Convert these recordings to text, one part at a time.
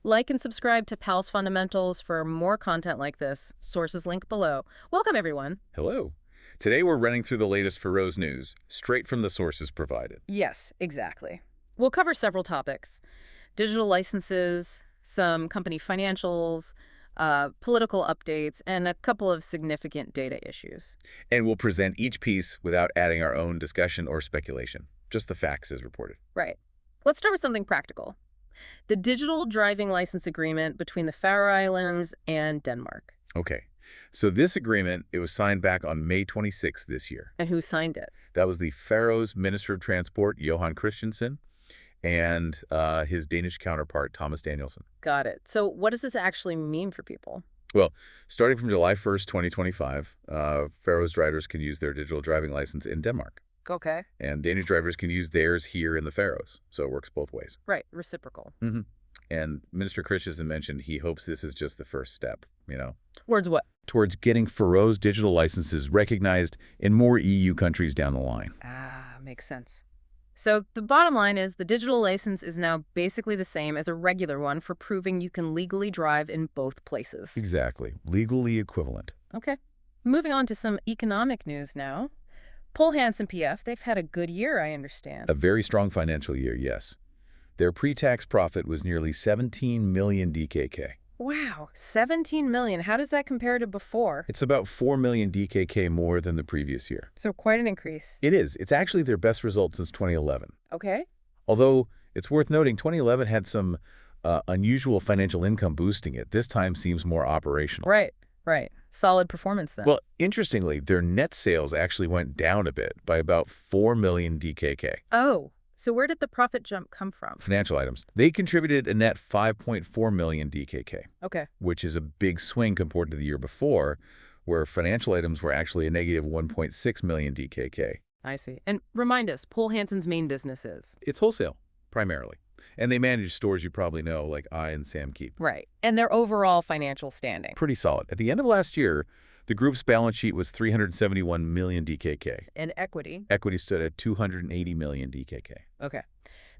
Like and subscribe to PAL's Fundamentals for more content like this. Sources linked below. Welcome, everyone. Hello. Today we're running through the latest Faroese news, straight from the sources provided. Yes, exactly. We'll cover several topics. Digital licenses, some company financials, political updates, and a couple of significant data issues. And we'll present each piece without adding our own discussion or speculation, just the facts as reported. Right. Let's start with something practical. The digital driving license agreement between the Faroe Islands and Denmark. Okay. So this agreement, it was signed back on May 26th this year. And who signed it? That was the Faroes Minister of Transport, Johan Christensen, and his Danish counterpart, Thomas Danielsen. Got it. So what does this actually mean for people? Well, starting from July 1st, 2025, Faroes drivers can use their digital driving license in Denmark. Okay. And Danish drivers can use theirs here in the Faroes. So it works both ways. Right. Reciprocal. Mm-hmm. And Minister Christensen mentioned he hopes this is just the first step, Towards what? towards getting Faroes digital licenses recognized in more EU countries down the line. Makes sense. So the bottom line is the digital license is now basically the same as a regular one for proving you can legally drive in both places. Exactly. Legally equivalent. Okay. Moving on to some economic news now. Poul, Hansen PF, they've had a good year, I understand. A very strong financial year, yes. Their pre-tax profit was nearly 17 million DKK. Wow, 17 million. How does that compare to before? It's about 4 million DKK more than the previous year. So quite an increase. It is. It's actually their best result since 2011. Okay. Although, it's worth noting, 2011 had some unusual financial income boosting it. This time seems more operational. Right. Solid performance then. Well, interestingly, their net sales actually went down a bit by about 4 million DKK. Oh, so where did the profit jump come from? Financial items. They contributed a net 5.4 million DKK, Okay. which is a big swing compared to the year before, where financial items were actually a negative 1.6 million DKK. I see. And remind us, Poul Hansen's main business is? It's wholesale, primarily. And they manage stores you probably know, like I and Sam keep. Right. And their overall financial standing? Pretty solid. At the end of last year, the group's balance sheet was 371 million DKK. And equity? Equity stood at 280 million DKK. Okay.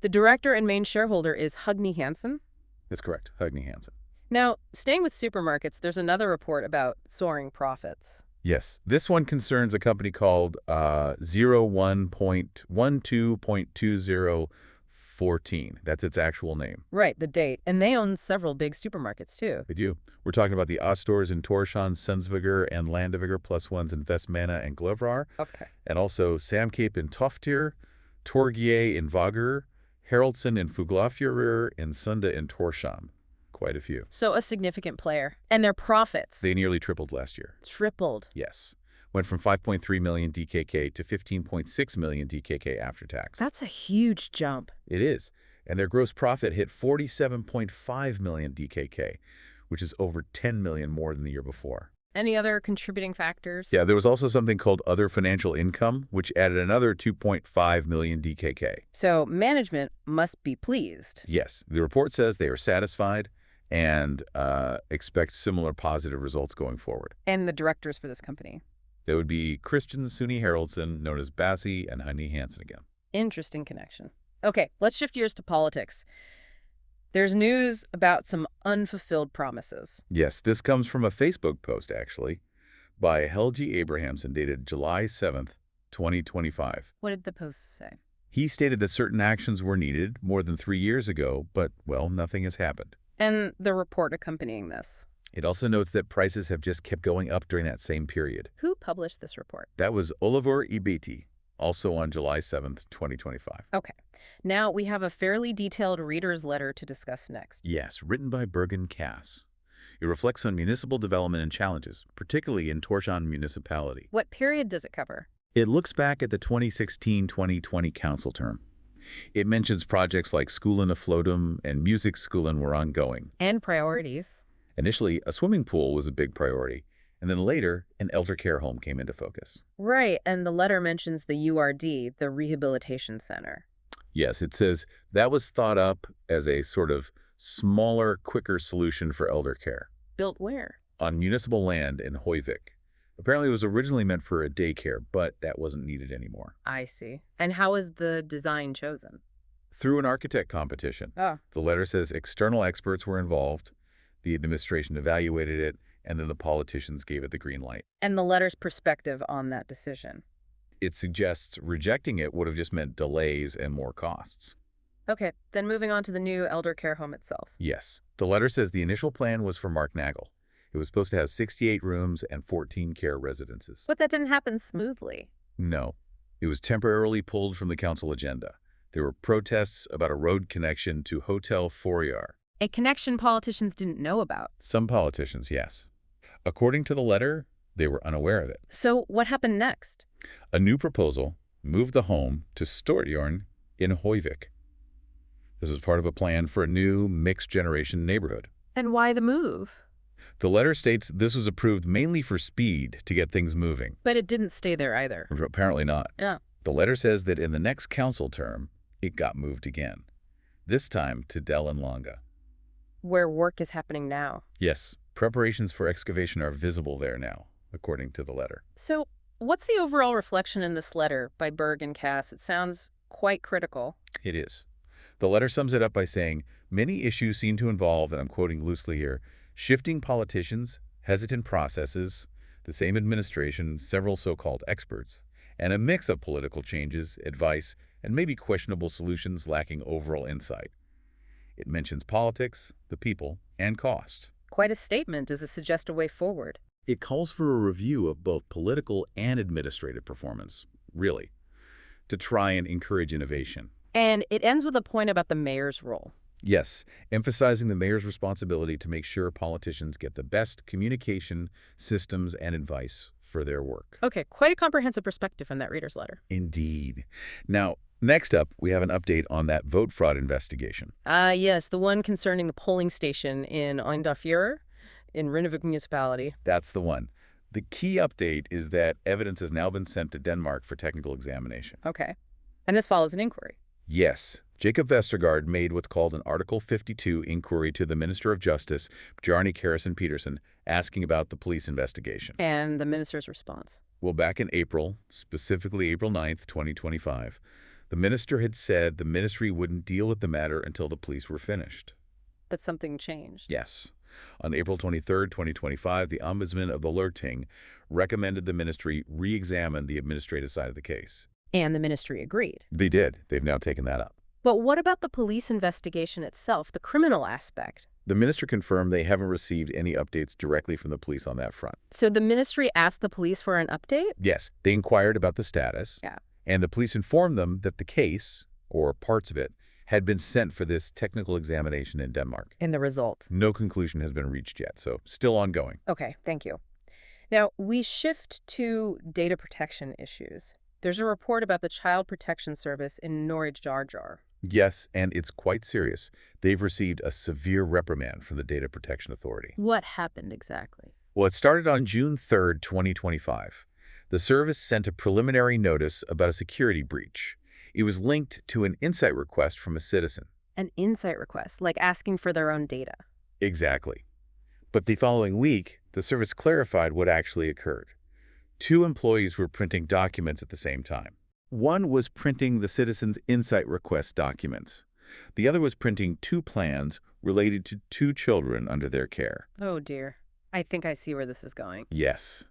The director and main shareholder is Høgni Hansen? That's correct, Høgni Hansen. Now, staying with supermarkets, there's another report about soaring profits. Yes, this one concerns a company called 01.12.2014. That's its actual name. Right, the date. And they own several big supermarkets, too. They do. We're talking about the stores in Torshavn, Sundsvigr, and Landavigur, plus ones in Vestmanna and Glovrar. Okay. And also Samcape in Toftir, Torgie in Vágur, Haraldsen in Fuglafjørður, and Sunda in Torshavn. Quite a few. So a significant player. And their profits? They nearly tripled last year. Tripled? Yes. Went from 5.3 million DKK to 15.6 million DKK after tax. That's a huge jump. It is. And their gross profit hit 47.5 million DKK, which is over 10 million more than the year before. Any other contributing factors? Yeah, there was also something called other financial income, which added another 2.5 million DKK. So management must be pleased. Yes, the report says they are satisfied and expect similar positive results going forward. And the directors for this company? That would be Christian Suni Haraldsen, known as Bassi, and Høgni Hansen again. Interesting connection. Okay, let's shift gears to politics. There's news about some unfulfilled promises. Yes, this comes from a Facebook post, actually, by Helgi Abrahamsen, dated July 7th, 2025. What did the post say? He stated that certain actions were needed more than 3 years ago, but, well, nothing has happened. And the report accompanying this? It also notes that prices have just kept going up during that same period. Who published this report? That was Ólafur Ibiti, also on July 7th, 2025. Okay. Now we have a fairly detailed reader's letter to discuss next. Yes, written by Bergun Kass. It reflects on municipal development and challenges, particularly in Torshavn municipality. What period does it cover? It looks back at the 2016-2020 council term. It mentions projects like Skolen af Flodum and Music Skolen were ongoing. And priorities. Initially, a swimming pool was a big priority, and then later, an elder care home came into focus. Right, and the letter mentions the URD, the Rehabilitation Center. Yes, it says that was thought up as a sort of smaller, quicker solution for elder care. Built where? On municipal land in Høyvik. Apparently it was originally meant for a daycare, but that wasn't needed anymore. I see. And how was the design chosen? through an architect competition. Oh. The letter says external experts were involved, the administration evaluated it, and then the politicians gave it the green light. And the letter's perspective on that decision. It suggests rejecting it would have just meant delays and more costs. Okay, then moving on to the new elder care home itself. Yes. The letter says the initial plan was for Mark Nagel. It was supposed to have 68 rooms and 14 care residences. But that didn't happen smoothly. No. It was temporarily pulled from the council agenda. There were protests about a road connection to Hotel Fourier. A connection politicians didn't know about. Some politicians, yes. According to the letter, they were unaware of it. So what happened next? A new proposal moved the home to Stortjorn in Hoyvik. This was part of a plan for a new mixed-generation neighborhood. And why the move? The letter states this was approved mainly for speed to get things moving. But it didn't stay there either. Apparently not. Yeah. The letter says that in the next council term, it got moved again. This time to Del and Longa. Where work is happening now. Yes, preparations for excavation are visible there now, according to the letter. So what's the overall reflection in this letter by Berg and Kass? It sounds quite critical. It is. The letter sums it up by saying, many issues seem to involve, and I'm quoting loosely here, shifting politicians, hesitant processes, the same administration, several so-called experts, and a mix of political changes, advice, and maybe questionable solutions lacking overall insight. It mentions politics, the people, and cost. Quite a statement. Does it suggest a way forward? It calls for a review of both political and administrative performance, really, to try and encourage innovation. And it ends with a point about the mayor's role. Yes, emphasizing the mayor's responsibility to make sure politicians get the best communication, systems, and advice for their work. Okay, quite a comprehensive perspective in that reader's letter. Indeed. Now, next up, we have an update on that vote fraud investigation. Yes, the one concerning the polling station in Oyndarfjørður in Runavík municipality. That's the one. The key update is that evidence has now been sent to Denmark for technical examination. Okay. And this follows an inquiry. Yes. Jacob Vestergaard made what's called an Article 52 inquiry to the Minister of Justice, Bjarni Harrison Peterson, asking about the police investigation. And the minister's response. Well, back in April, specifically April 9th, 2025, the minister had said the ministry wouldn't deal with the matter until the police were finished. But something changed. Yes. On April 23rd, 2025, the ombudsman of the Lurting recommended the ministry re-examine the administrative side of the case. And the ministry agreed. They did. They've now taken that up. But what about the police investigation itself, the criminal aspect? The minister confirmed they haven't received any updates directly from the police on that front. So the ministry asked the police for an update? Yes. They inquired about the status. Yeah. And the police informed them that the case, or parts of it, had been sent for this technical examination in Denmark. And the result? No conclusion has been reached yet, so still ongoing. Okay, thank you. Now, we shift to data protection issues. There's a report about the Child Protection Service in Norðoyggjar. Yes, and it's quite serious. They've received a severe reprimand from the Data Protection Authority. What happened exactly? Well, it started on June 3rd, 2025. The service sent a preliminary notice about a security breach. It was linked to an insight request from a citizen. An insight request, like asking for their own data. Exactly. But the following week, the service clarified what actually occurred. 2 employees were printing documents at the same time. One was printing the citizen's insight request documents. The other was printing 2 plans related to 2 children under their care. Oh, dear. I think I see where this is going. Yes.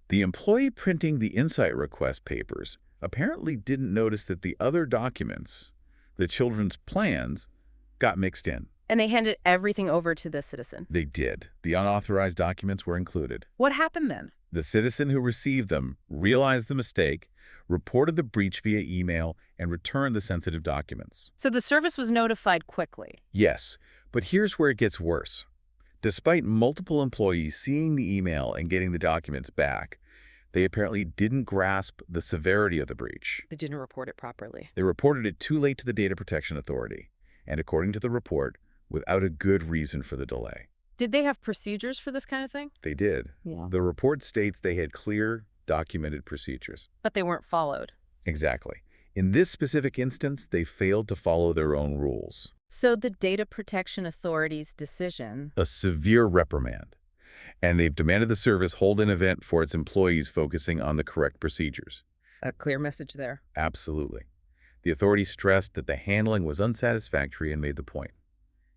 The employee printing the insight request papers apparently didn't notice that the other documents, the children's plans, got mixed in. And they handed everything over to the citizen. They did. The unauthorized documents were included. What happened then? The citizen who received them realized the mistake, reported the breach via email, and returned the sensitive documents. So the service was notified quickly. Yes, but here's where it gets worse. Despite multiple employees seeing the email and getting the documents back, they apparently didn't grasp the severity of the breach. They didn't report it properly. They reported it too late to the Data Protection Authority, and according to the report, without a good reason for the delay. Did they have procedures for this kind of thing? They did. Yeah. The report states they had clear, documented procedures. But they weren't followed. Exactly. In this specific instance, they failed to follow their own rules. So the Data Protection Authority's decision... A severe reprimand. And they've demanded the service hold an event for its employees focusing on the correct procedures. A clear message there. Absolutely. The authority stressed that the handling was unsatisfactory and made the point.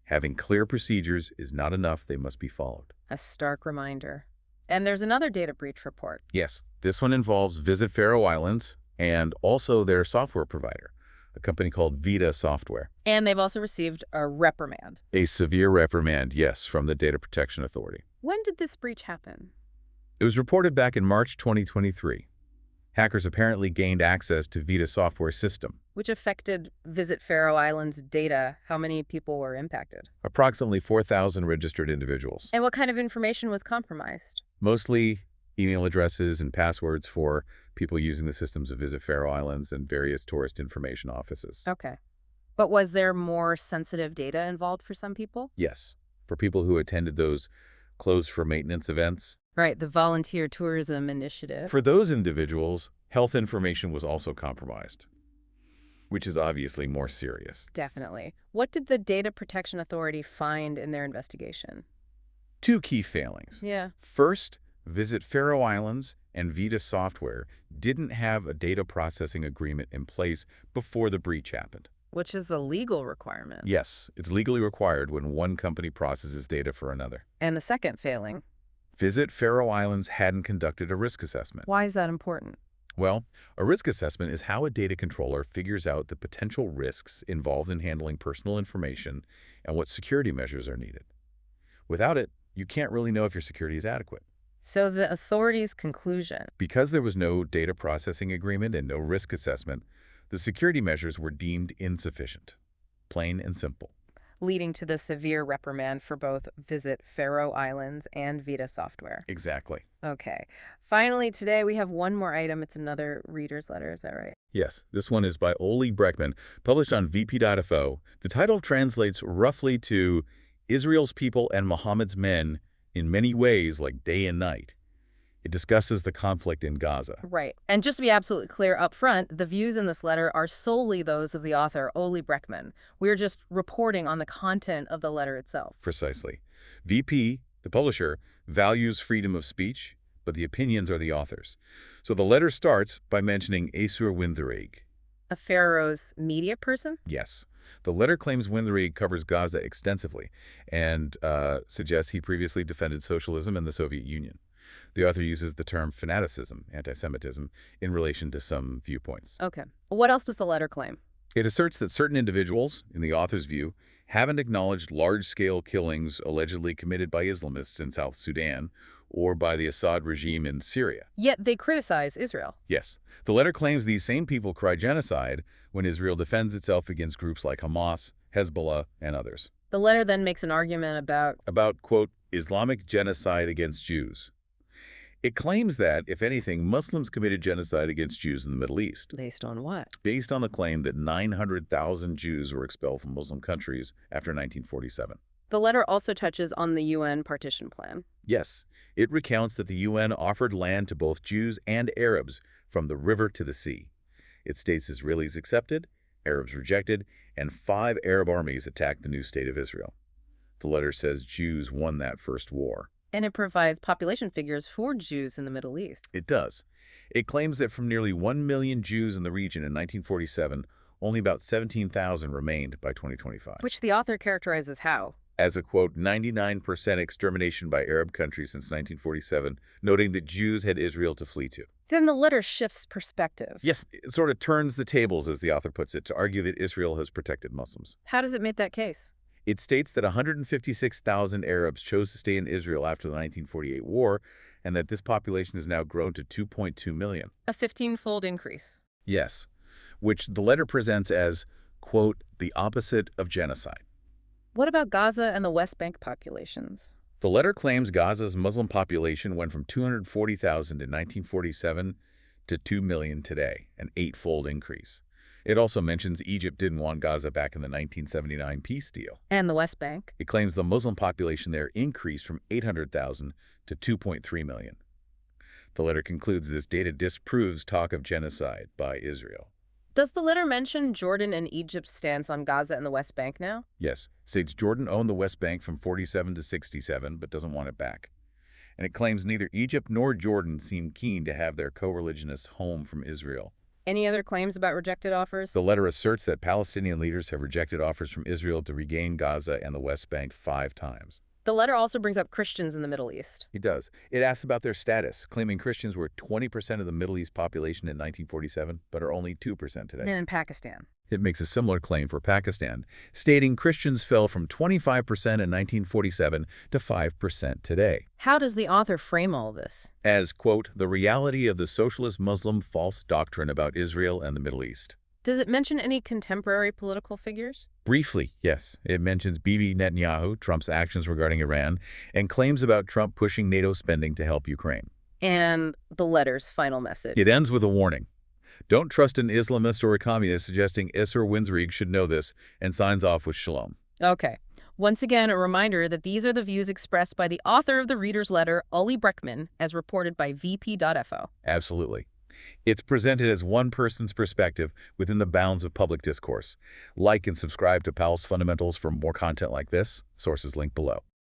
Having clear procedures is not enough, they must be followed. A stark reminder. And there's another data breach report. Yes, this one involves Visit Faroe Islands and also their software provider, a company called Vita Software. And they've also received a reprimand. A severe reprimand, yes, from the Data Protection Authority. When did this breach happen? It was reported back in March 2023. Hackers apparently gained access to Vita Software system. Which affected Visit Faroe Islands data. How many people were impacted? Approximately 4,000 registered individuals. And what kind of information was compromised? Mostly email addresses and passwords for people using the systems of Visit Faroe Islands and various tourist information offices. Okay. But was there more sensitive data involved for some people? Yes. For people who attended those closed for maintenance events. Right, the Volunteer Tourism Initiative. For those individuals, health information was also compromised, which is obviously more serious. Definitely. What did the Data Protection Authority find in their investigation? 2 key failings. Yeah. First, Visit Faroe Islands and Vita Software didn't have a data processing agreement in place before the breach happened. Which is a legal requirement. Yes, it's legally required when one company processes data for another. And the second failing? Visit Faroe Islands hadn't conducted a risk assessment. Why is that important? Well, a risk assessment is how a data controller figures out the potential risks involved in handling personal information and what security measures are needed. Without it, you can't really know if your security is adequate. So the authority's conclusion. Because there was no data processing agreement and no risk assessment, the security measures were deemed insufficient. Plain and simple. Leading to the severe reprimand for both Visit Faroe Islands and Vita Software. Exactly. Okay. Finally, today we have one more item. It's another reader's letter. Is that right? Yes, this one is by Breckmann, published on vp.fo. The title translates roughly to Israel's people and Muhammad's men in many ways like day and night. It discusses the conflict in Gaza. Right. And just to be absolutely clear up front, the views in this letter are solely those of the author, Breckmann. We're just reporting on the content of the letter itself. Precisely. VP, the publisher, values freedom of speech, but the opinions are the authors. So the letter starts by mentioning Wintherig. A Faroe's media person? Yes. The letter claims Wintherig covers Gaza extensively and suggests he previously defended socialism and the Soviet Union. The author uses the term fanaticism, anti-Semitism, in relation to some viewpoints. Okay. What else does the letter claim? It asserts that certain individuals, in the author's view, haven't acknowledged large-scale killings allegedly committed by Islamists in South Sudan or by the Assad regime in Syria. Yet they criticize Israel. Yes. The letter claims these same people cry genocide when Israel defends itself against groups like Hamas, Hezbollah, and others. The letter then makes an argument about, quote, Islamic genocide against Jews. It claims that, if anything, Muslims committed genocide against Jews in the Middle East. Based on what? Based on the claim that 900,000 Jews were expelled from Muslim countries after 1947. The letter also touches on the UN partition plan. Yes, it recounts that the UN offered land to both Jews and Arabs from the river to the sea. It states Israelis accepted, Arabs rejected, and 5 Arab armies attacked the new state of Israel. The letter says Jews won that first war. And it provides population figures for Jews in the Middle East. It does. It claims that from nearly 1 million Jews in the region in 1947, only about 17,000 remained by 2025. Which the author characterizes how? As a, quote, 99% extermination by Arab countries since 1947, noting that Jews had Israel to flee to. Then the letter shifts perspective. Yes, it sort of turns the tables, as the author puts it, to argue that Israel has protected Muslims. How does it make that case? It states that 156,000 Arabs chose to stay in Israel after the 1948 war, and that this population has now grown to 2.2 million. A 15-fold increase. Yes, which the letter presents as, quote, the opposite of genocide. What about Gaza and the West Bank populations? The letter claims Gaza's Muslim population went from 240,000 in 1947 to 2 million today, an 8-fold increase. It also mentions Egypt didn't want Gaza back in the 1979 peace deal. And the West Bank? It claims the Muslim population there increased from 800,000 to 2.3 million. The letter concludes this data disproves talk of genocide by Israel. Does the letter mention Jordan and Egypt's stance on Gaza and the West Bank now? Yes. States Jordan owned the West Bank from 47 to 67, but doesn't want it back. And it claims neither Egypt nor Jordan seem keen to have their co-religionists home from Israel. Any other claims about rejected offers? The letter asserts that Palestinian leaders have rejected offers from Israel to regain Gaza and the West Bank 5 times. The letter also brings up Christians in the Middle East. It does. It asks about their status, claiming Christians were 20% of the Middle East population in 1947, but are only 2% today. And in Pakistan. It makes a similar claim for Pakistan, stating Christians fell from 25% in 1947 to 5% today. How does the author frame all this? As, quote, the reality of the socialist Muslim false doctrine about Israel and the Middle East. Does it mention any contemporary political figures? Briefly, yes. It mentions Bibi Netanyahu, Trump's actions regarding Iran, and claims about Trump pushing NATO spending to help Ukraine. And the letter's final message. It ends with a warning. Don't trust an Islamist or a communist suggesting Isser Winsrieg should know this, and signs off with shalom. Okay. Once again, a reminder that these are the views expressed by the author of the reader's letter, Uli Breckmann, as reported by VP.fo. Absolutely. It's presented as one person's perspective within the bounds of public discourse. Like and subscribe to Powell's Fundamentals for more content like this. Sources linked below.